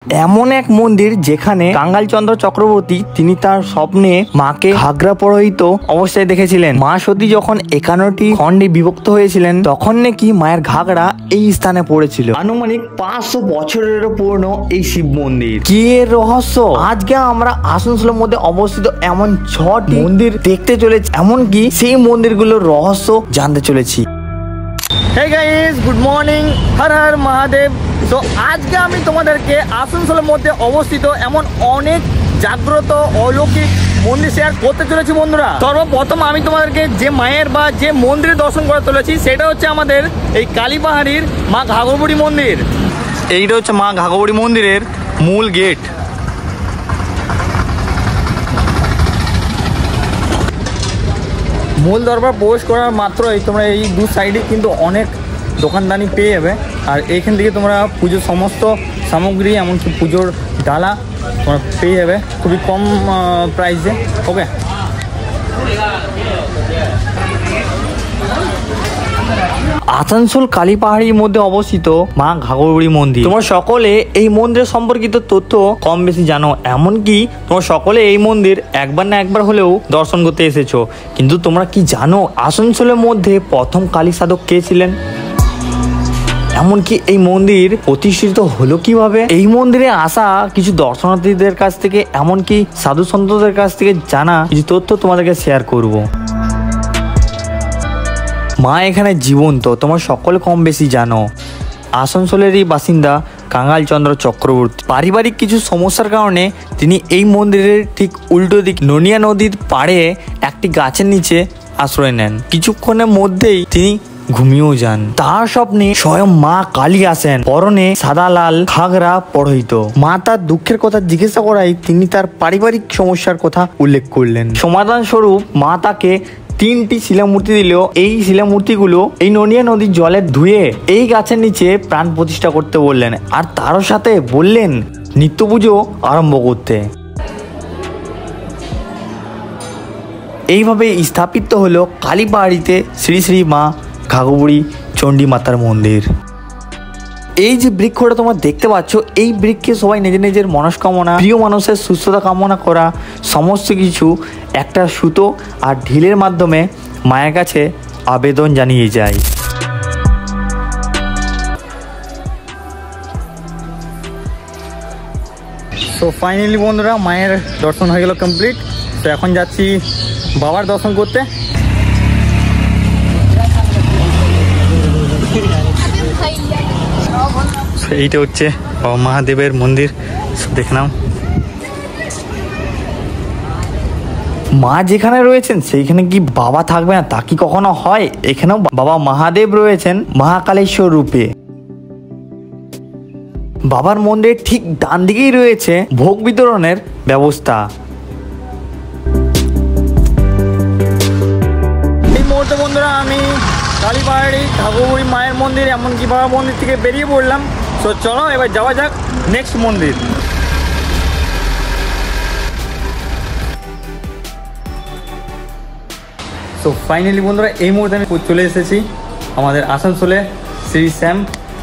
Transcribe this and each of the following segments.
এমন এক মন্দির যেখানে কাঙ্গালচন্দ্র চক্রবর্তী তিনি তার স্বপ্নে মাকে ঘাগরা পরহিত অবস্থায় দেখেছিলেন। মা সতী যখন 51টি খণ্ডে বিভক্ত হয়েছিলেন তখন নাকি মায়ের ঘাগরা এই স্থানে পড়েছিল। আনুমানিক 500 বছরেরও পুরনো এই শিব মন্দির। কি এর রহস্য? আজকে আমরা আসানসোলের মধ্যে অবস্থিত এমন 6টি মন্দির দেখতে চলেছি, এমনকি সেই মন্দিরগুলোর রহস্য জানতে চলেছি। Hey guys, good morning, Har Har Mahadev. তো আজকে আমি তোমাদেরকে আসানসোলের মধ্যে অবস্থিত এমন অনেক জাগ্রত অলৌকিক মন্দির শেয়ার করতে চলেছি বন্ধুরা। সর্বপ্রথম আমি তোমাদেরকে যে মায়ের বা যে মন্দিরে দর্শন করে চলেছি সেটা হচ্ছে আমাদের এই কালীপাহাড়ির মা ঘাগরবুড়ি মন্দির। এইটা হচ্ছে মা ঘাগরবুড়ি মন্দিরের মূল গেট। মূল দরবার প্রবেশ করার মাত্রই তোমরা এই দু সাইডে কিন্তু অনেক দোকানদানি পেয়ে যাবে। আর এইখান থেকে তোমরা পুজোর সমস্ত সামগ্রী এমনকি পুজোর ডালা তোমরা পেয়ে যাবে খুবই কম প্রাইসে। ওকে, আসানসোল কালীপাহাড়ির মধ্যে অবস্থিত মা ঘাগরবুড়ি মন্দির। তোমরা সকলে এই মন্দিরের সম্পর্কিত তথ্য কম বেশি জানো, এমনকি তোমরা সকলে এই মন্দির একবার না একবার হলেও দর্শন করতে এসেছো। কিন্তু তোমরা কি জানো আসানসোলের মধ্যে প্রথম কালী সাধক কে ছিলেন? এমনকি এই মন্দির প্রতিষ্ঠিত হলো কিভাবে? এই মন্দিরে আসা কিছু দর্শনার্থীদের কাছ থেকে এমনকি সাধু সন্তদের কাছ থেকে জানা কিছু তথ্য তোমাদেরকে শেয়ার করব। মা এখানে জীবন্ত, তোমরা সকলে কম বেশি জানো। আসানসোলেরই বাসিন্দা কাঙ্গালচন্দ্র চক্রবর্তী পারিবারিক কিছু সমস্যার কারণে তিনি এই মন্দিরের ঠিক উল্টো দিক ননিয়া নদীর পাড়ে একটি গাছের নিচে আশ্রয় নেন। কিছুক্ষণের মধ্যেই তিনি ঘুমিয়েও যান। তার স্বপ্নে স্বয়ং মা কালী আসেন, পরনে সাদা লাল ঘাগরা পরহিত। মা তার দুঃখের কথা জিজ্ঞাসা করায় তিনি তার পারিবারিক সমস্যার কথা উল্লেখ করলেন। সমাধান স্বরূপ মা তাকে 3টি শিলামূর্তি দিল। এই শিলামূর্তিগুলো এই ননিয়া নদীর জলে ধুয়ে এই গাছের নিচে প্রাণ প্রতিষ্ঠা করতে বললেন, আর তারও সাথে বললেন নিত্য পুজো আরম্ভ করতে। এইভাবে স্থাপিত হলো কালীপাহাড়িতে শ্রী শ্রী মা ঘাগরবুড়ি চণ্ডী মাতার মন্দির। এই যে বৃক্ষটা তোমরা দেখতে পাচ্ছ, এই বৃক্ষে সবাই নিজের নিজের মনস্কামনা, প্রিয় মানুষের সুস্থতা কামনা করা সমস্ত কিছু একটা সুতো আর ঢিলের মাধ্যমে মায়ের কাছে আবেদন জানিয়ে যায়। তো ফাইনালি বন্ধুরা মায়ের দর্শন হয়ে গেল কমপ্লিট। তো এখন যাচ্ছি বাবার দর্শন করতে। এইটা হচ্ছে বাবা মহাদেবের মন্দির, দেখলাম। মা যেখানে রয়েছেন সেইখানে কি বাবা থাকবে না? তা কি কখনো হয়? এখানেও বাবা মহাদেব রয়েছেন মহাকালেশ্বর রূপে। বাবার মন্দিরের ঠিক ডান দিকেই রয়েছে ভোগ বিতরণের ব্যবস্থা। এই মুহূর্তে বন্ধুরা আমি কালীপাহাড়ি ঘাগরবুড়ি মায়ের মন্দির এমনকি বাবার মন্দির থেকে বেরিয়ে পড়লাম। তো চলো এবার যাওয়া যাক নেক্সট মন্দির। তো ফাইনালি বন্ধুরা এই মুহূর্তে আমি চলে এসেছি আমাদের আসানসোলে শ্রী শ্যাম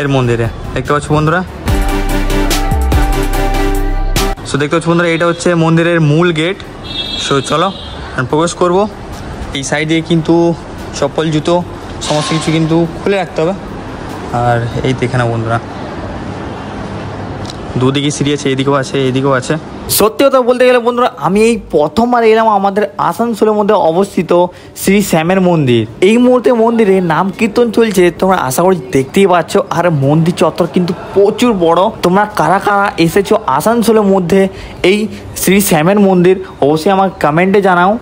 এর মন্দিরে। দেখতে পাচ্ছ বন্ধুরা, সো দেখতে পাচ্ছ বন্ধুরা এটা হচ্ছে মন্দিরের মূল গেট। সো চলো প্রবেশ করব। এই সাইডে কিন্তু চপ্পল জুতো সমস্ত কিছু কিন্তু খুলে রাখতে হবে। আর এই দেখে না বন্ধুরা, দুদিকে সিঁড়ি আছে, এদিকেও আছে এদিকেও আছে। সত্যি কথা বলতে গেলে বন্ধুরা আমি এই প্রথমবার এলাম আমাদের আসানসোলের মধ্যে অবস্থিত শ্রী শ্যামের মন্দির। এই মুহূর্তে মন্দিরে নাম কীর্তন চলছে, তোমরা আশা করি দেখতেই পাচ্ছ। আর মন্দির চত্বর কিন্তু প্রচুর বড়। তোমরা কারা কারা এসেছো আসানসোলের মধ্যে এই শ্রী শ্যামের মন্দির অবশ্যই আমার কমেন্টে জানাও।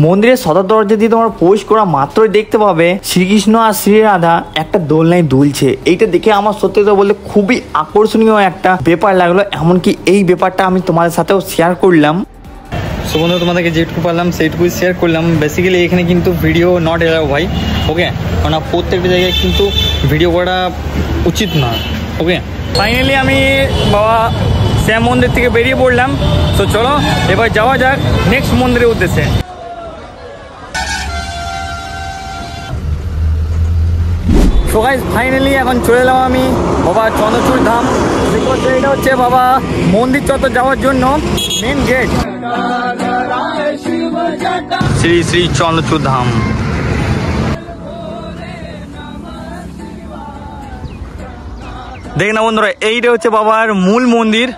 মন্দিরের সদর দরজা দিয়ে তোমার প্রবেশ করা মাত্রই দেখতে পাবে শ্রীকৃষ্ণ আর শ্রীরাধা একটা দোলনায় দুলছে। এইটা দেখে আমার সত্যি কথা বলতে খুবই আকর্ষণীয় একটা ব্যাপার লাগলো, এমনকি এই ব্যাপারটা আমি তোমাদের সাথেও শেয়ার করলাম। সো বন্ধু তোমাদেরকে যেটুকু পারলাম সেইটুকুই শেয়ার করলাম। বেসিক্যালি এখানে কিন্তু ভিডিও নট এলাও ভাই, ওকে? কারণ প্রত্যেকটা জায়গায় কিন্তু ভিডিও করা উচিত না, ওকে? ফাইনালি আমি বাবা শ্যাম মন্দির থেকে বেরিয়ে পড়লাম। তো চলো এবার যাওয়া যাক নেক্সট মন্দিরের উদ্দেশ্যে। সো গাইস ফাইনালি এখন চলে এলাম আমি বাবা চন্দ্রচূড় ধাম। এটা হচ্ছে বাবা মন্দির চত্বর যাওয়ার জন্য মেন গেট, শ্রী শ্রী চন্দ্রচূড় ধাম। দেখ না বন্ধুরা, এইটা হচ্ছে বাবার মূল মন্দির,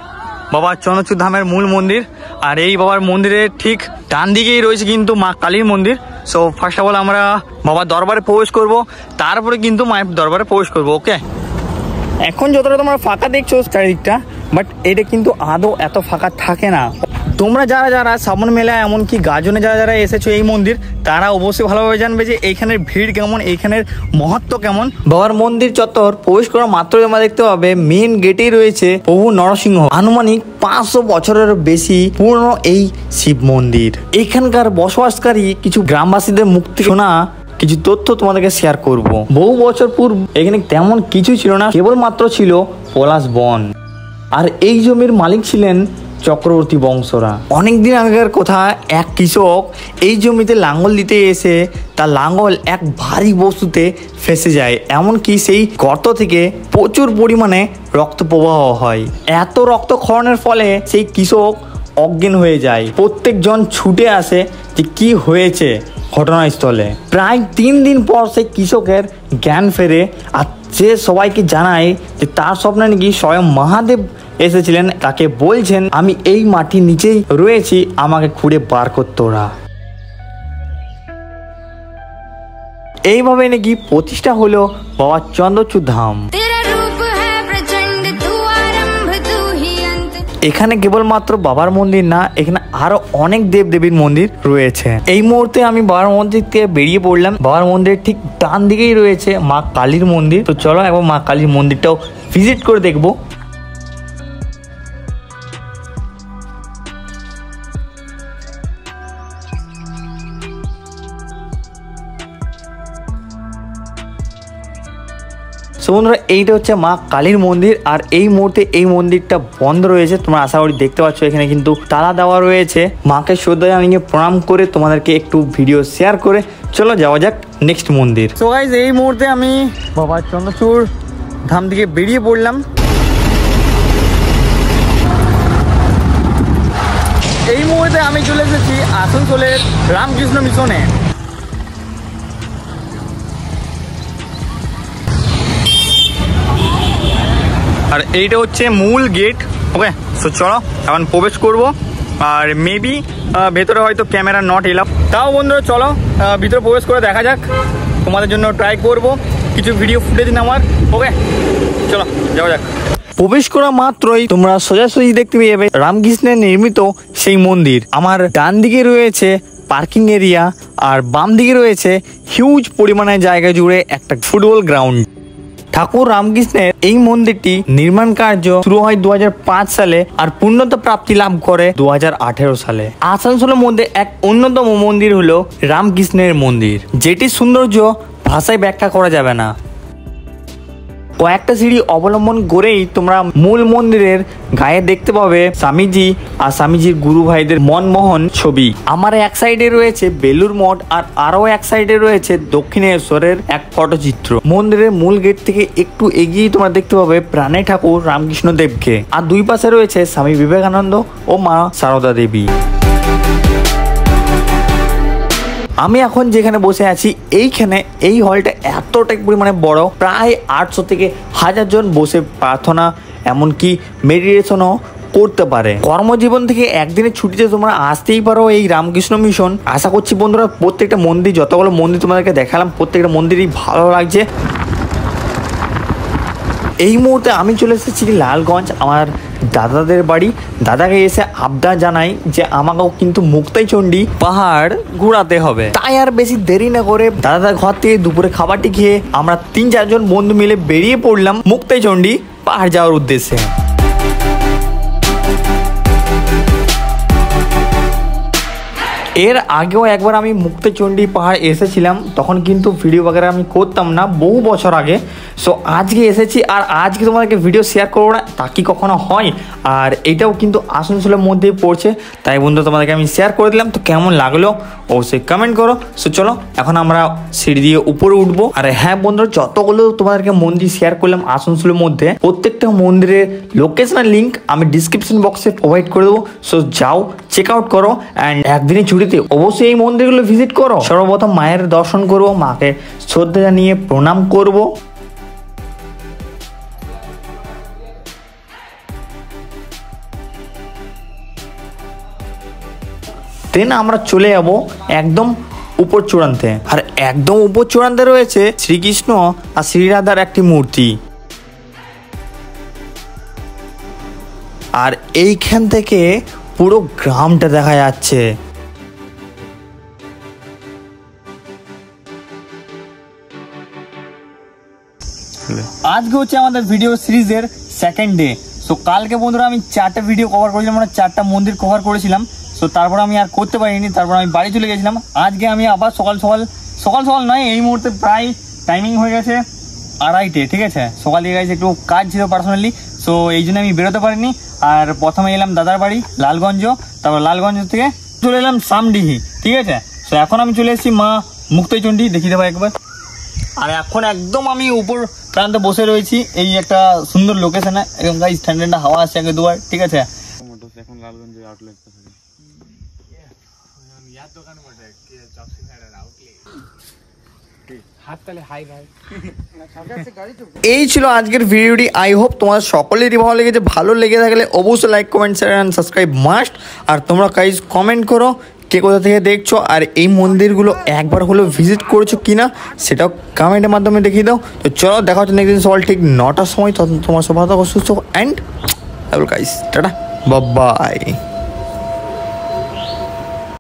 বাবা চন্দ্রচূড় ধামের মূল মন্দির। আর এই বাবার মন্দিরের ঠিক ডান দিকেই রয়েছে কিন্তু মা কালীর মন্দির। সো ফার্স্ট অফ অল আমরা বাবার দরবারে প্রবেশ করব, তারপরে কিন্তু মায়ের দরবারে প্রবেশ করব। ওকে, এখন যতটা তোমরা ফাঁকা দেখছো চারিদিকটা, বাট এটা কিন্তু আদৌ এত ফাঁকা থাকে না। তোমরা যারা যারা শ্রাবণ মেলা এমনকি গাজনে যারা যারা এসেছো এই মন্দির, তারা অবশ্যই ভালোভাবে জানবে যে এইখানের ভিড় কেমন, এইখানের মহত্ব কেমন। বাবার মন্দির চত্বর প্রবেশ করা মাত্রই তোমরা দেখতে পাবে মেন গেটেই রয়েছে প্রভু নরসিংহ। আনুমানিক 500 বছরের বেশি পুরনো এই শিব মন্দির। এখানকার বসবাসকারী কিছু গ্রামবাসীদের মুখ থেকে শোনা কিছু তথ্য তোমাদেরকে শেয়ার করব। বহু বছর পূর্বে এখানে তেমন কিছু ছিল না, কেবলমাত্র ছিল পলাশ বন। আর এই জমির মালিক ছিলেন চক্রবর্তী বংশরা। অনেকদিন আগের কথা, এক কৃষক এই জমিতে লাঙ্গল দিতে এসে তার লাঙ্গল এক ভারী বস্তুতে ফেঁসে যায়, এমনকি সেই গর্ত থেকে প্রচুর পরিমাণে রক্ত প্রবাহ হয়। এত রক্তক্ষরণের ফলে সেই কৃষক অজ্ঞান হয়ে যায়। প্রত্যেকজন ছুটে আসে যে কি হয়েছে ঘটনাস্থলে। প্রায় 3 দিন পর সেই কৃষকের জ্ঞান ফেরে, আর সে সবাইকে জানায় যে তার স্বপ্নে নাকি স্বয়ং মহাদেব এসেছিলেন, তাকে বলছেন আমি এই মাটির নিচেই রয়েছি, আমাকে খুঁড়ে বার করতে ওরা। এইভাবে নাকি প্রতিষ্ঠা হলো বাবা চন্দ্রচূড় ধাম। এখানে কেবলমাত্র বাবার মন্দির না, এখানে আরো অনেক দেব দেবীর মন্দির রয়েছে। এই মুহূর্তে আমি বাবার মন্দির থেকে বেরিয়ে পড়লাম। বাবার মন্দিরের ঠিক ডান দিকেই রয়েছে মা কালীর মন্দির। তো চলো একবার মা কালীর মন্দিরটাও ভিজিট করে দেখবো। বন্ধুরা, এইটা হচ্ছে মা কালীর মন্দির। আর এই মুহূর্তে এই মন্দিরটা বন্ধ রয়েছে, তোমরা আশা করি দেখতে পাচ্ছ। এখানে কিন্তু তালা দেওয়া রয়েছে। মাকে শ্রদ্ধা জানিয়ে প্রণাম করে তোমাদেরকে একটু ভিডিও শেয়ার করে চলো যাওয়া যাক নেক্সট মন্দির। সো গাইস, এই মুহূর্তে আমি বাবা চন্দ্রচূড় ধাম থেকে বেরিয়ে পড়লাম। এই মুহূর্তে আমি চলে এসেছি আসানসোলের রামকৃষ্ণ মিশনে। আর এইটা হচ্ছে মূল গেট। ওকে, সো চলো এখন প্রবেশ করব। আর মেবি ভেতরে হয়তো ক্যামেরা নট এলাও, তাও বন্ধুরা চলো ভিতরে প্রবেশ করে দেখা যাক। তোমাদের জন্য ট্রাই করব কিছু ভিডিও ফুটেজ নেওয়ার। ওকে, চলো যাওয়া যাক। প্রবেশ করা মাত্রই তোমরা সোজাসুজি দেখতে পেয়ে যাবে রামকৃষ্ণের নির্মিত সেই মন্দির। আমার ডান দিকে রয়েছে পার্কিং এরিয়া, আর বাম দিকে রয়েছে হিউজ পরিমাণে জায়গা জুড়ে একটা ফুটবল গ্রাউন্ড। ঠাকুর রামকৃষ্ণের এই মন্দিরটি নির্মাণ কার্য শুরু হয় 2005 সালে আর পূর্ণতা প্রাপ্তি লাভ করে 2018 সালে। আসানসোলের মধ্যে এক অন্যতম মন্দির হলো রামকৃষ্ণের মন্দির, যেটির সৌন্দর্য ভাষায় ব্যাখ্যা করা যাবে না। কয়েকটা সিঁড়ি অবলম্বন করেই তোমরা মূল মন্দিরের গায়ে দেখতে পাবে স্বামীজি আর স্বামীজির গুরু ভাইদের মনমোহন ছবি। আমার এক সাইডে রয়েছে বেলুর মঠ, আর আরো এক সাইডে রয়েছে দক্ষিণেশ্বরের এক ফটোচিত্র। মন্দিরের মূল গেট থেকে একটু এগিয়ে তোমরা দেখতে পাবে প্রাণে ঠাকুর রামকৃষ্ণ দেবকে, আর দুই পাশে রয়েছে স্বামী বিবেকানন্দ ও মা সারদা দেবী। আমি এখন যেখানে বসে আছি এইখানে এই হলটা এতটাই পরিমাণে বড়, প্রায় 800 থেকে 1000 জন বসে প্রার্থনা এমনকি মেডিটেশনও করতে পারে। কর্মজীবন থেকে একদিনের ছুটিতে তোমরা আসতেই পারো এই রামকৃষ্ণ মিশন। আশা করছি বন্ধুরা প্রত্যেকটা মন্দির, যতগুলো মন্দির তোমাদেরকে দেখালাম, প্রত্যেকটা মন্দিরই ভালো লাগছে। এই মুহূর্তে আমি চলে এসেছি লালগঞ্জ, আমার দাদাদের বাড়ি। দাদাকে এসে আবদার জানাই যে আমাকেও কিন্তু মুক্তাইচণ্ডী পাহাড় ঘোরাতে হবে। তাই আর বেশি দেরি না করে দাদাদের ঘর থেকে দুপুরে খাবারটি খেয়ে আমরা 3-4 জন বন্ধু মিলে বেরিয়ে পড়লাম মুক্তাইচণ্ডী পাহাড় যাওয়ার উদ্দেশ্যে। এর আগেও একবার আমি মুক্তাইচণ্ডী পাহাড় এসেছিলাম, তখন কিন্তু ভিডিও বাগেরা আমি করতাম না, বহু বছর আগে। সো আজকে এসেছি আর আজকে তোমাদেরকে ভিডিও শেয়ার করবো না, তা কি কখনো হয়? আর এটাও কিন্তু আসানসোলের মধ্যেই পড়ছে, তাই বন্ধু তোমাদেরকে আমি শেয়ার করে দিলাম। তো কেমন লাগলো অবশ্যই কমেন্ট করো। সো চলো এখন আমরা সিঁড়ি দিয়ে উপরে উঠবো। আর হ্যাঁ বন্ধুরা, যতগুলো তোমাদেরকে মন্দির শেয়ার করলাম আসানসোলের মধ্যে, প্রত্যেকটা মন্দিরের লোকেশনের লিঙ্ক আমি ডিসক্রিপশন বক্সে প্রোভাইড করে দেবো। সো যাও, চেক আউট করো অ্যান্ড একদিনের ছুটিতে অবশ্যই এই মন্দিরগুলো ভিজিট করো। সর্বপ্রথম মায়ের দর্শন করবো, মাকে শ্রদ্ধা জানিয়ে প্রণাম করবো। দেন আমরা চলে যাবো একদম উপর চূড়ান্তে। আর একদম উপর চূড়ান্তে রয়েছে শ্রীকৃষ্ণ আর শ্রীরাধার একটি মূর্তি। আর এইখান থেকে পুরো গ্রামটা দেখা যাচ্ছে। আজকে হচ্ছে আমাদের ভিডিও সিরিজের সেকেন্ড ডে। সো কালকে বন্ধুরা আমি 4টা ভিডিও কভার করেছিলাম, মানে 4টা মন্দির কভার করেছিলাম। সো তারপর আমি আর করতে পারিনি, তারপর আমি বাড়ি চলে গেছিলাম। আজকে আমি আবার সকাল সকাল নয়, এই মুহূর্তে প্রায় টাইমিং হয়ে গেছে 2:30, ঠিক আছে। সকাল দিয়ে গেছে, একটু কাজ ছিল পার্সোনালি, সো এই জন্য আমি বেরোতে পারিনি। আর প্রথমে এলাম দাদার বাড়ি লালগঞ্জ, তারপর লালগঞ্জ থেকে চলে এলাম সামডিহি, ঠিক আছে। সো এখন আমি চলে এসেছি মা মুক্তচণ্ডী, দেখিয়ে দেবো একবার। আর এখন একদম আমি উপর প্রান্তে বসে রয়েছি, এই একটা সুন্দর লোকেশনে, একদম গাইস ঠান্ডা ঠান্ডা হাওয়া আসছে আগে দুবার, ঠিক আছে। এখন লালগঞ্জে আউটলেট এই ছিল আজকের ভিডিওটি। আই হোপ তোমাদের সকলেরই ভালো লেগেছে। ভালো লেগে থাকলে অবশ্যই like, comment, share and subscribe must. আর তোমরা গাইস কমেন্ট করো কে কোথা থেকে দেখছো, আর এই মন্দিরগুলো একবার হলেও ভিজিট করেছো কিনা সেটাও কমেন্টের মাধ্যমে দেখিয়ে দাও। তো চলো দেখা হচ্ছে নেক্সট দিন সকাল ঠিক 9টার সময়। তখন তোমার সব ভালো থাকো, সুস্থ and guys tata, bye bye.